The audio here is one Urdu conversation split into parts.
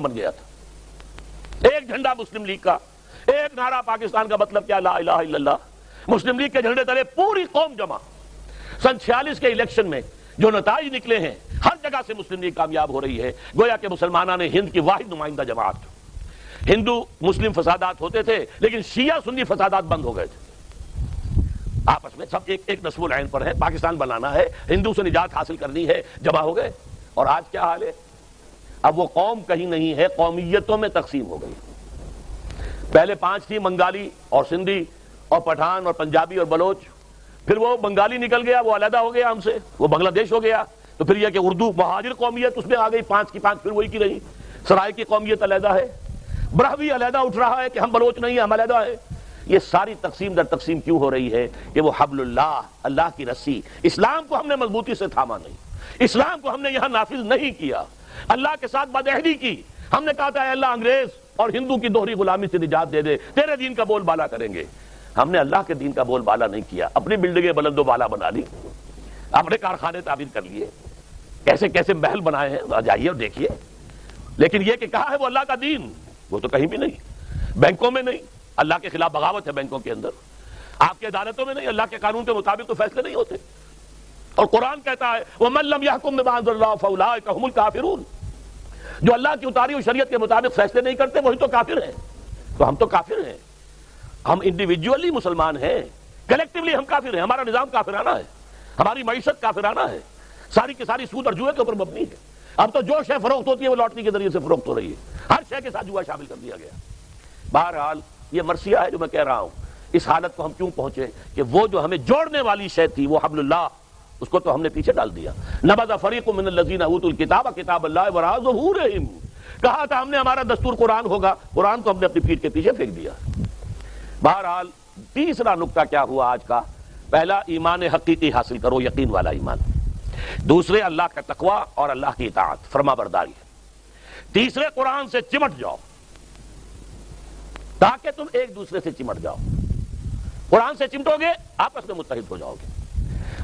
بن گیا تھا۔ ایک جھنڈا مسلم لیگ کا، ایک نعرہ پاکستان کا مطلب کیا؟ لا الہ الا اللہ۔ مسلم لیگ کے جھنڈے تلے پوری قوم جمع۔ سن 46 کے الیکشن میں جو نتائج نکلے ہیں، ہر جگہ سے مسلم لیگ کامیاب ہو رہی ہے، گویا کہ مسلمانوں نے ہند کی واحد نمائندہ جماعت۔ ہندو مسلم فسادات ہوتے تھے لیکن شیعہ سنی فسادات بند ہو گئے تھے، آپس میں سب ایک نصب العین پر ہے، پاکستان بنانا ہے، ہندو سے نجات حاصل کرنی ہے، جمع ہو گئے۔ اور آج کیا حال ہے؟ اب وہ قوم کہیں نہیں ہے، قومیتوں میں تقسیم ہو گئی۔ پہلے 5 تھی، بنگالی اور سندھی اور پٹھان اور پنجابی اور بلوچ، پھر وہ بنگالی نکل گیا، وہ علیحدہ ہو گیا ہم سے، وہ بنگلہ دیش ہو گیا، تو پھر یہ کہ اردو مہاجر قومیت اس میں آ گئی، 5 کی 5 پھر وہی کی رہی، سرائے کی قومیت علیحدہ ہے، برہوی علیحدہ اٹھ رہا ہے کہ ہم بلوچ نہیں ہیں، ہم علیحدہ ہیں۔ یہ ساری تقسیم در تقسیم کیوں ہو رہی ہے؟ کہ وہ حبل اللہ، اللہ کی رسی، اسلام کو ہم نے مضبوطی سے تھاما نہیں، اسلام کو ہم نے یہاں نافذ نہیں کیا، اللہ کے ساتھ بدعہدی کی۔ ہم نے کہا تھا اے اللہ انگریز اور ہندو کی دوہری غلامی سے نجات دے دے، تیرے دین کا بول بالا کریں گے۔ ہم نے اللہ کے دین کا بول بالا نہیں کیا، اپنی بلڈنگیں بلند و بالا بنا لی، اپنے کارخانے تعمیر کر لیے، کیسے کیسے محل بنائے ہیں، جائیے اور دیکھیے۔ لیکن یہ کہ کہا ہے وہ اللہ کا دین، وہ تو کہیں بھی نہیں، بینکوں میں نہیں، اللہ کے خلاف بغاوت ہے بینکوں کے اندر، آپ کی عدالتوں میں نہیں، اللہ کے قانون کے مطابق تو فیصلے نہیں ہوتے۔ اور قرآن کہتا ہے وَمَن لَّمْ يَحْكُم بِمَا أَنزَلَ اللَّهُ فَأُولَٰئِكَ هُمُ الْكَافِرُونَ، جو اللہ کی اتاری ہوئی شریعت کے مطابق فیصلے نہیں کرتے وہی تو کافر ہیں۔ تو ہم تو کافر ہیں، ہم انڈیویجولی مسلمان ہیں، کلیکٹیولی ہم کافر ہیں، ہمارا نظام کافرانہ ہے، ہماری معیشت کافرانہ ہے، ساری کی ساری سود اور جوئے کے اوپر مبنی ہے۔ اب تو جو شے فروخت ہوتی ہے وہ لاٹری کے ذریعے سے فروخت ہو رہی ہے، ہر شے کے ساتھ جوا شامل کر دیا گیا۔ بہرحال یہ مرثیہ ہے جو میں کہہ رہا ہوں، اس حالت کو ہم کیوں پہنچے کہ وہ جو ہمیں جوڑنے والی شے تھی وہ حبل اللہ، اس کو تو ہم نے پیچھے ڈال دیا۔ نبذ فریق من الذین اوتوا الکتاب کتاب اللہ وراء ظہورہم، کہا تھا ہم نے ہمارا دستور قرآن ہوگا، قرآن کو ہم نے اپنی پیٹھ کے پیچھے پھینک دیا۔ بہرحال تیسرا نقطہ کیا ہوا آج کا؟ پہلا، ایمان حقیقی حاصل کرو، یقین والا ایمان۔ دوسرے، اللہ کا تقوی اور اللہ کی اطاعت، فرما برداری۔ تیسرے، قرآن سے چمٹ جاؤ تاکہ تم ایک دوسرے سے چمٹ جاؤ، قرآن سے چمٹو گے آپس میں متحد ہو جاؤ گے۔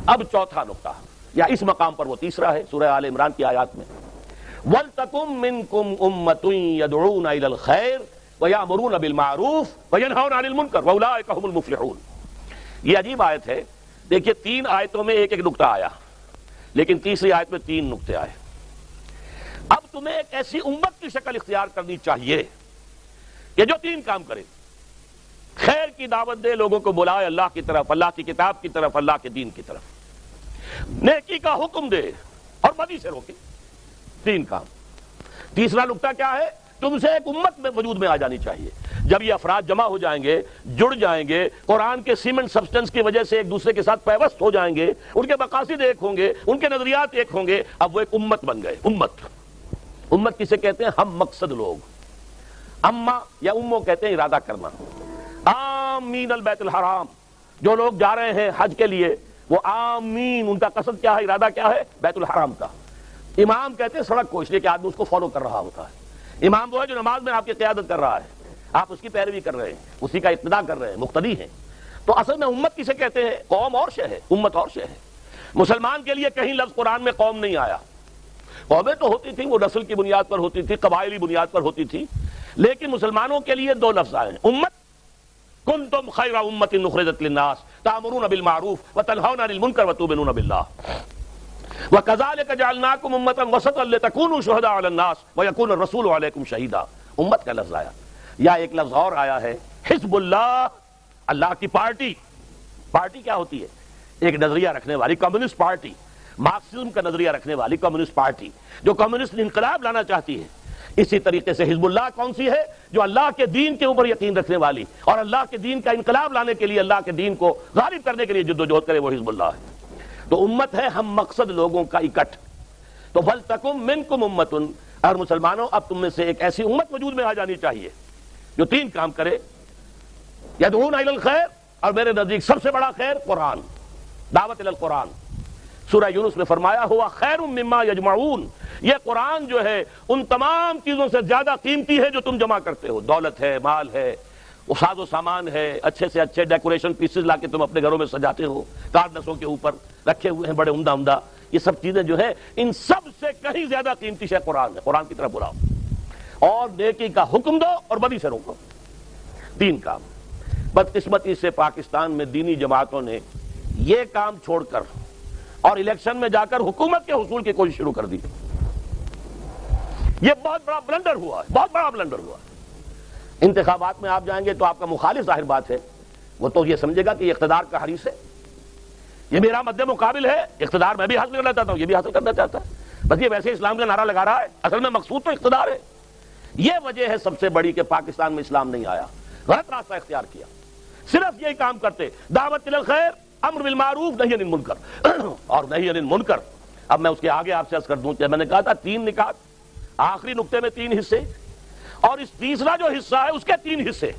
اب چوتھا نقطہ، یا اس مقام پر وہ تیسرا ہے، سورہ آل عمران کی آیات میں وَلْتَكُن مِّنكُمْ أُمَّةٌ يَدْعُونَ إِلَى الْخَيْرِ وَيَأْمُرُونَ بِالْمَعْرُوفِ وَيَنْهَوْنَ عَنِ الْمُنكَرِ وَأُولَٰئِكَ هُمُ الْمُفْلِحُونَ۔ یہ عجیب آیت ہے، دیکھیے 3 آیتوں میں ایک ایک نقطہ آیا، لیکن تیسری آیت میں 3 نقطے آئے۔ اب تمہیں ایک ایسی امت کی شکل اختیار کرنی چاہیے کہ جو 3 کام کرے، خیر کی دعوت دے، لوگوں کو بلائے اللہ کی طرف، اللہ کی کتاب کی طرف، اللہ کے دین کی طرف، نیکی کا حکم دے اور بدی سے روکے۔ 3 کام۔ تیسرا نقطہ کیا ہے؟ تم سے ایک امت میں وجود میں آ جانی چاہیے۔ جب یہ افراد جمع ہو جائیں گے، جڑ جائیں گے، قرآن کے سیمنٹ سبسٹنس کی وجہ سے ایک دوسرے کے ساتھ پیوست ہو جائیں گے، ان کے مقاصد ایک ہوں گے، ان کے نظریات ایک ہوں گے، اب وہ ایک امت بن گئے۔ امت کسے کہتے ہیں؟ ہم مقصد لوگ۔ اما یا امو کہتے ہیں ارادہ کرنا۔ آمین البیت الحرام، جو لوگ جا رہے ہیں حج کے لیے وہ آمین، ان کا قصد کیا ہے، ارادہ کیا ہے؟ بیت الحرام کا۔ امام کہتے ہیں سڑک کو، اس لیے کہ آدمی اس کو فالو کر رہا ہوتا ہے۔ امام وہ ہے جو نماز میں آپ کی قیادت کر رہا ہے، آپ اس کی پیروی کر رہے ہیں، اسی کا اقتداء کر رہے ہیں، مقتدی ہیں۔ تو اصل میں امت کسے کہتے ہیں؟ قوم اور شے ہے، امت اور شے ہے۔ مسلمان کے لیے کہیں لفظ قرآن میں قوم نہیں آیا۔ قومیں تو ہوتی تھیں، وہ نسل کی بنیاد پر ہوتی تھی، قبائلی بنیاد پر ہوتی تھی، لیکن مسلمانوں کے لیے 2 لفظ آئے ہیں، امت، کنتم خیر امت اخرجت للناس تأمرون بالمعروف وتنہون عن المنکر وتؤمنون باللہ وکذالک جعلناکم امۃ وسطا لتکونوا شہداء علی الناس ویکون الرسول علیکم شہیدا۔ امت کا لفظ آیا، یا ایک لفظ اور آیا ہے حزب اللہ، اللہ کی پارٹی۔ پارٹی کیا ہوتی ہے؟ ایک نظریہ رکھنے والی کمیونسٹ پارٹی، مارکسزم کا نظریہ رکھنے والی کمیونسٹ پارٹی جو کمیونسٹ انقلاب لانا چاہتی ہے۔ اسی طریقے سے حزب اللہ کون سی ہے؟ جو اللہ کے دین کے اوپر یقین رکھنے والی اور اللہ کے دین کا انقلاب لانے کے لیے، اللہ کے دین کو غالب کرنے کے لیے جدوجہد کرے، وہ حزب اللہ ہے۔ تو امت ہے ہم مقصد لوگوں کا اکٹھ۔ تو وَلْتَكُن مِّنكُمْ أُمَّةٌ، اور مسلمانوں اب تم میں سے ایک ایسی امت وجود میں آ جانی چاہیے جو 3 کام کرے، یدعون الی الخیر، اور میرے نزدیک سب سے بڑا خیر قرآن، دعوت الی القرآن۔ سورہ یونس میں فرمایا ہوا خیر مما یجمعون، یہ قرآن جو ہے ان تمام چیزوں سے زیادہ قیمتی ہے جو تم جمع کرتے ہو، دولت ہے، مال ہے، وہ ساز و سامان ہے، اچھے سے اچھے ڈیکوریشن پیسز لا کے تم اپنے گھروں میں سجاتے ہو، کارنسوں کے اوپر رکھے ہوئے ہیں بڑے عمدہ یہ سب چیزیں جو ہے ان سب سے کہیں زیادہ قیمتی شے قرآن ہے، قرآن کی طرف بلاؤ۔ اور نیکی کا حکم دو اور بدی سے روکو. 3 کام. بدقسمتی سے پاکستان میں دینی جماعتوں نے یہ کام چھوڑ کر اور الیکشن میں جا کر حکومت کے حصول کی کوشش شروع کر دی. یہ بہت بڑا بلنڈر ہوا ہے، بہت بڑا بلنڈر ہوا. انتخابات میں آپ جائیں گے تو آپ کا مخالف ظاہر بات ہے وہ تو یہ سمجھے گا کہ یہ اقتدار کا حریص ہے، یہ میرا مد مقابل ہے، اقتدار میں بھی حاصل کرنا چاہتا ہوں، یہ بھی حاصل کرنا چاہتا ہے، بس یہ ویسے اسلام کا نعرہ لگا رہا ہے، اصل میں مقصود تو اقتدار ہے. یہ وجہ ہے سب سے بڑی کہ پاکستان میں اسلام نہیں آیا، غلط راستہ اختیار کیا. صرف یہی کام کرتے، دعوت الی الخیر، امر بالمعروف، نہی عن المنکر. اور نہی عن المنکر اب میں اس کے آگے آپ سے عرض کر دوں کہ میں نے کہا تھا 3 نکات، آخری نقطے میں 3 حصے، اور اس تیسرا جو حصہ ہے اس کے 3 حصے.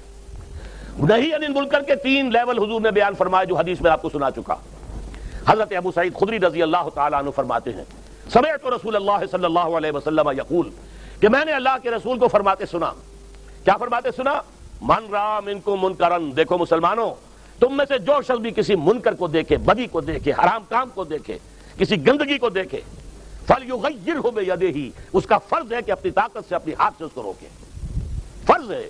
نہی عن المنکر کے 3 لیول حضور نے بیان فرمائے جو حدیث میں آپ کو سنا چکا. حضرت ابو سعید خدری رضی اللہ تعالیٰ عنہ فرماتے ہیں سمعت رسول اللہ صلی اللہ علیہ وسلم یقول کہ میں نے اللہ کے رسول کو فرماتے سنا. کیا فرماتے سنا؟ من را منکم منکرن، دیکھو مسلمانوں تم میں سے جو شخص بھی کسی منکر کو دیکھے، بدی کو دیکھے، حرام کام کو دیکھے، کسی گندگی کو دیکھے، فلیغیرہ بیدہ، اس کا فرض ہے کہ اپنی طاقت سے، اپنی ہاتھ سے اس کو روکے. فرض ہے،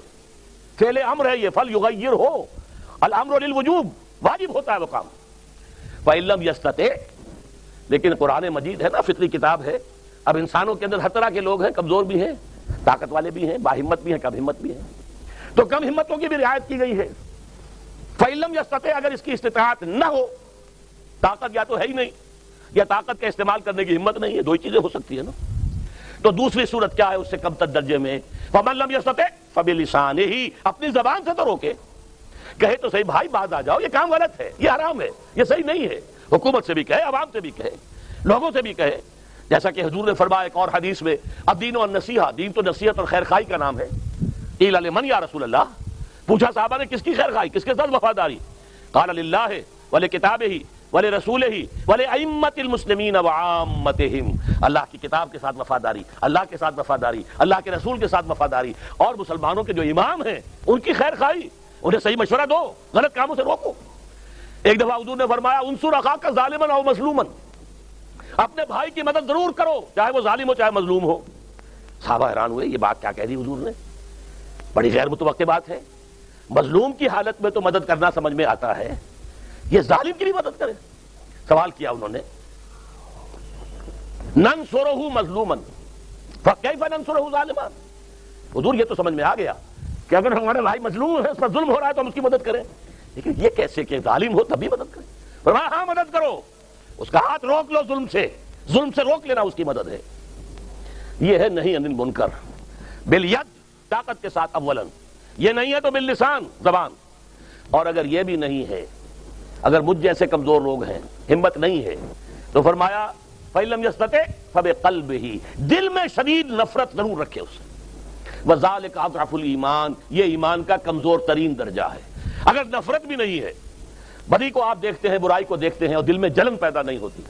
فعل امر ہے یہ، فلیغیرہ، الامر للوجوب، واجب ہوتا ہے وہ کام. فإن لم يستطع، لیکن قرآن مجید ہے نا، فطری کتاب ہے. اب انسانوں کے اندر ہر طرح کے لوگ ہیں، کمزور بھی ہیں، طاقت والے بھی ہیں، باہمت بھی ہیں، کم ہمت بھی ہیں، تو کم ہمتوں کی بھی رعایت کی گئی ہے. فإن لم يستطع، اگر اس کی استطاعت نہ ہو، طاقت یا تو ہے ہی نہیں یا طاقت کا استعمال کرنے کی ہمت نہیں ہے، 2 ہی چیزیں ہو سکتی ہیں نا. تو دوسری صورت کیا ہے اس سے کم تر درجے میں؟ فمن لم يستطع فبلسانہ، اپنی زبان سے تو روکے، کہے تو صحیح بھائی باز آ جاؤ، یہ کام غلط ہے، یہ حرام ہے، یہ صحیح نہیں ہے. حکومت سے بھی کہے، عوام سے بھی کہے، لوگوں سے بھی کہے، جیسا کہ حضور نے فرمایا ایک اور حدیث میں، الدین والنصیحہ، دین تو نصیحت اور خیر خواہی کا نام ہے. قیل لمن یا رسول اللہ، پوچھا صحابہ نے کس کی خیر خواہی، کس کے ساتھ وفاداری؟ قال للہ ولکتابہ ولرسولہ ولأئمۃ المسلمین وعامتہم، اللہ کی کتاب کے ساتھ وفاداری، اللہ کے ساتھ وفاداری، اللہ کے رسول کے ساتھ وفاداری، اور مسلمانوں کے جو امام ہیں ان کی خیر خواہی، انہیں صحیح مشورہ دو، غلط کاموں سے روکو. ایک دفعہ حضور نے فرمایا انصر اخاک ظالما او مظلوما، اپنے بھائی کی مدد ضرور کرو چاہے وہ ظالم ہو چاہے مظلوم ہو. صحابہ حیران ہوئے، یہ بات کیا کہہ دی حضور نے، بڑی غیر متوقع بات ہے. مظلوم کی حالت میں تو مدد کرنا سمجھ میں آتا ہے، یہ ظالم کی بھی مدد کرے؟ سوال کیا انہوں نے، ننصرہ مظلوما فکیف ننصرہ ظالما. حضور یہ تو سمجھ میں آ گیا کہ اگر ہمارا بھائی مظلوم ہے، اس پر ظلم ہو رہا ہے تو ہم اس کی مدد کریں، لیکن یہ کیسے کہ ظالم ہو تب بھی مدد کریں؟ فرمایا ہاں مدد کرو، اس کا ہاتھ روک لو، ظلم سے روک لینا اس کی مدد ہے. یہ ہے نہیں عن المنکر، بالید، طاقت کے ساتھ اولاً. یہ نہیں ہے تو باللسان، زبان. اور اگر یہ بھی نہیں ہے، اگر مجھ جیسے کمزور لوگ ہیں، ہمت نہیں ہے، تو فرمایا فإن لم يستطع فبقلبہ، دل میں شدید نفرت ضرور رکھے اسے. وذالک اضعف الایمان، یہ ایمان کا کمزور ترین درجہ ہے. اگر نفرت بھی نہیں ہے، بدی کو آپ دیکھتے ہیں، برائی کو دیکھتے ہیں اور دل میں جلن پیدا نہیں ہوتی،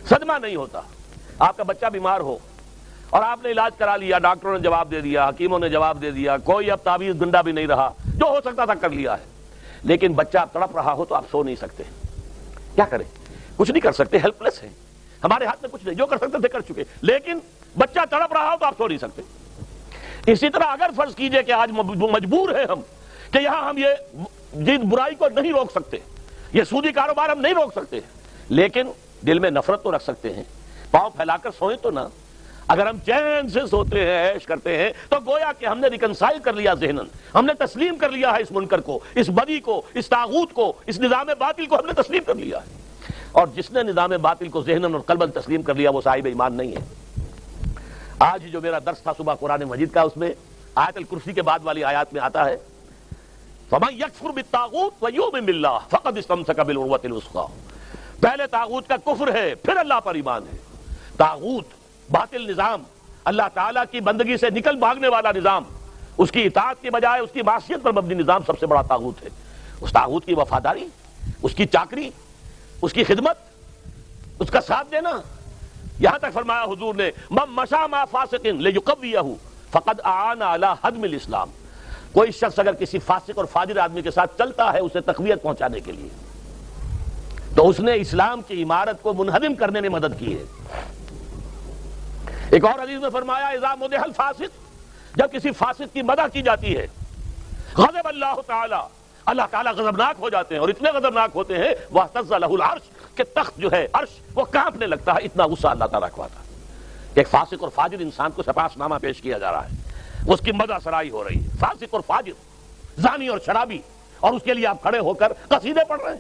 صدمہ نہیں ہوتا. آپ کا بچہ بیمار ہو اور آپ نے علاج کرا لیا، ڈاکٹروں نے جواب دے دیا، حکیموں نے جواب دے دیا، کوئی اب تعویذ گنڈا بھی نہیں رہا، جو ہو سکتا تھا کر لیا ہے، لیکن بچہ تڑپ رہا ہو تو آپ سو نہیں سکتے. کیا کریں؟ کچھ نہیں کر سکتے، ہیلپ لیس ہیں، ہمارے ہاتھ میں کچھ نہیں، جو کر سکتے تھے کر چکے، لیکن بچہ تڑپ رہا ہو تو آپ سو نہیں سکتے. اسی طرح اگر فرض کیجئے کہ آج مجبور ہیں ہم کہ یہاں ہم یہ برائی کو نہیں روک سکتے، یہ سودی کاروبار ہم نہیں روک سکتے، لیکن دل میں نفرت تو رکھ سکتے ہیں، پاؤں پھیلا کر سوئیں تو نہ. اگر ہم چین سے سوتے ہیں، عیش کرتے ہیں، تو گویا کہ ہم نے ریکنسائل کر لیا ذہنن، ہم نے تسلیم کر لیا ہے اس منکر کو، اس بدی کو، اس طاغوت کو، اس نظام باطل کو ہم نے تسلیم کر لیا ہے. اور جس نے نظام باطل کو ذہنن اور قلباً تسلیم کر لیا وہ صاحب ایمان نہیں ہے. آج جو میرا درس تھا صبح قرآن مجید کا، اس میں آیت الکرسی کے بعد والی آیات میں آتا ہے فَمَن يَكْفُرْ بِالطَّاغُوتِ وَيُؤْمِن بِاللَّهِ فَقَدِ اسْتَمْسَكَ بِالْعُرْوَةِ الْوُثْقَىٰ. پہلے طاغوت کا کفر ہے، پھر اللہ پر ایمان ہے. طاغوت باطل نظام، اللہ تعالیٰ کی بندگی سے نکل بھاگنے والا نظام، اس کی اطاعت کی بجائے اس کی معصیت پر مبنی نظام سب سے بڑا طاغوت ہے. اس طاغوت کی وفاداری، اس کی چاکری، اس کی خدمت، اس کا ساتھ دینا. یہاں تک فرمایا حضور نے من مشى مع فاسق ليقويه فقد اعان على هدم الاسلام. کوئی شخص اگر کسی فاسق اور فاجر آدمی کے ساتھ چلتا ہے اسے تقویت پہنچانے کے لیے، تو اس نے اسلام کی عمارت کو منہدم کرنے میں مدد کی ہے. ایک اور حدیث میں فرمایا اذا مدح الفاسق جب کسی فاسق کی مدح کی جاتی ہے غضب اللہ تعالی، اللہ تعالیٰ غضبناک ہو جاتے ہیں، اور اتنے غضبناک ہوتے ہیں وَاهْتَزَّ لَهُ الْعَرْشُ کہ تخت جو ہے عرش وہ کانپنے لگتا ہے، اتنا غصہ اللہ تعالیٰ کو آتا ہے۔ ایک فاسق اور فاجر انسان کو سپاس نامہ پیش کیا جا رہا ہے، اس کی مدح سرائی ہو رہی ہے، فاسق اور فاجر، زانی اور شرابی، اور اس کے لیے آپ کھڑے ہو کر قصیدے پڑھ رہے ہیں۔